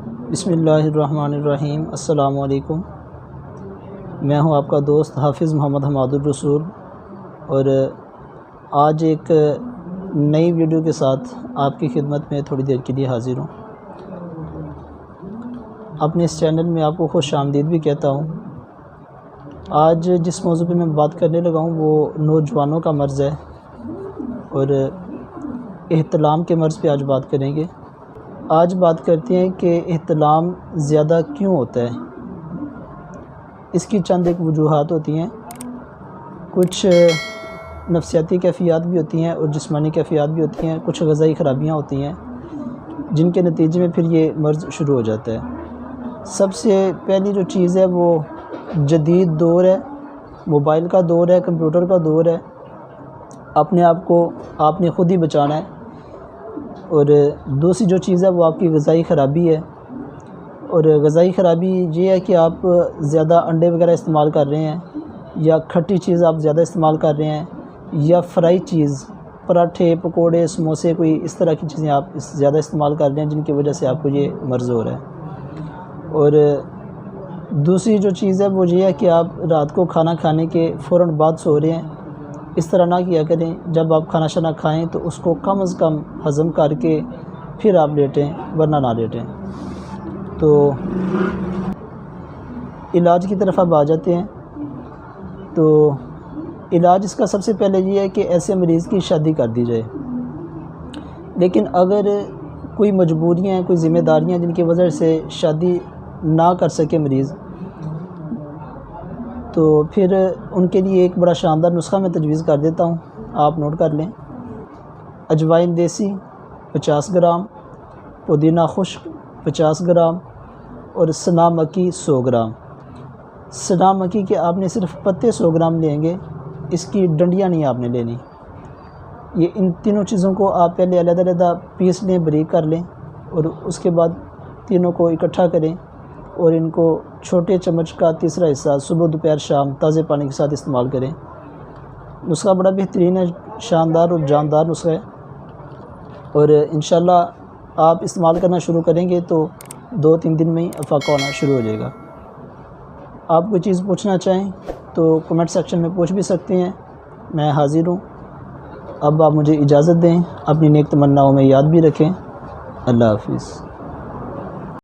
بسم اللہ الرحمن الرحیم۔ السلام علیکم۔ میں ہوں آپ کا دوست حافظ محمد حماد الرسول، اور آج ایک نئی ویڈیو کے ساتھ آپ کی خدمت میں تھوڑی دیر کے لیے حاضر ہوں۔ اپنے اس چینل میں آپ کو خوش آمدید بھی کہتا ہوں۔ آج جس موضوع پہ میں بات کرنے لگا ہوں وہ نوجوانوں کا مرض ہے، اور احتلام کے مرض پہ آج بات کریں گے۔ آج بات کرتے ہیں کہ احتلام زیادہ کیوں ہوتا ہے۔ اس کی چند ایک وجوہات ہوتی ہیں، کچھ نفسیاتی کیفیات بھی ہوتی ہیں اور جسمانی کیفیات بھی ہوتی ہیں، کچھ غذائی خرابیاں ہوتی ہیں جن کے نتیجے میں پھر یہ مرض شروع ہو جاتا ہے۔ سب سے پہلی جو چیز ہے وہ جدید دور ہے، موبائل کا دور ہے، کمپیوٹر کا دور ہے۔ اپنے آپ کو آپ نے خود ہی بچانا ہے۔ اور دوسری جو چیز ہے وہ آپ کی غذائی خرابی ہے، اور غذائی خرابی یہ ہے کہ آپ زیادہ انڈے وغیرہ استعمال کر رہے ہیں، یا کھٹی چیز آپ زیادہ استعمال کر رہے ہیں، یا فرائی چیز، پراٹھے، پکوڑے، سموسے، کوئی اس طرح کی چیزیں آپ زیادہ استعمال کر رہے ہیں جن کی وجہ سے آپ کو یہ مرض ہو رہا ہے۔ اور دوسری جو چیز ہے وہ یہ ہے کہ آپ رات کو کھانا کھانے کے فوراً بعد سو رہے ہیں۔ اس طرح نہ کیا کریں۔ جب آپ کھانا شانا کھائیں تو اس کو کم از کم ہضم کر کے پھر آپ لیٹیں، ورنہ نہ لیٹیں۔ تو علاج کی طرف اب آ جاتے ہیں۔ تو علاج اس کا سب سے پہلے یہ ہے کہ ایسے مریض کی شادی کر دی جائے۔ لیکن اگر کوئی مجبوریاں ہیں، کوئی ذمہ داریاں جن کی وجہ سے شادی نہ کر سکے مریض، تو پھر ان کے لیے ایک بڑا شاندار نسخہ میں تجویز کر دیتا ہوں، آپ نوٹ کر لیں۔ اجوائن دیسی 50 گرام، پودینہ خشک 50 گرام، اور سنا مکی 100 گرام۔ سنا مکی کے آپ نے صرف پتے 100 گرام لیں گے، اس کی ڈنڈیاں نہیں آپ نے لینی۔ یہ ان تینوں چیزوں کو آپ پہلے علیحدہ علیحدہ پیس لیں، باریک کر لیں، اور اس کے بعد تینوں کو اکٹھا کریں، اور ان کو چھوٹے چمچ کا تیسرا حصہ صبح دوپہر شام تازے پانی کے ساتھ استعمال کریں۔ نسخہ بڑا بہترین ہے، شاندار اور جاندار نسخہ ہے، اور انشاءاللہ آپ استعمال کرنا شروع کریں گے تو 2-3 دن میں ہی افاقہ ہونا شروع ہو جائے گا۔ آپ کوئی چیز پوچھنا چاہیں تو کمنٹ سیکشن میں پوچھ بھی سکتے ہیں، میں حاضر ہوں۔ اب آپ مجھے اجازت دیں، اپنی نیک تمناؤں میں یاد بھی رکھیں۔ اللہ حافظ۔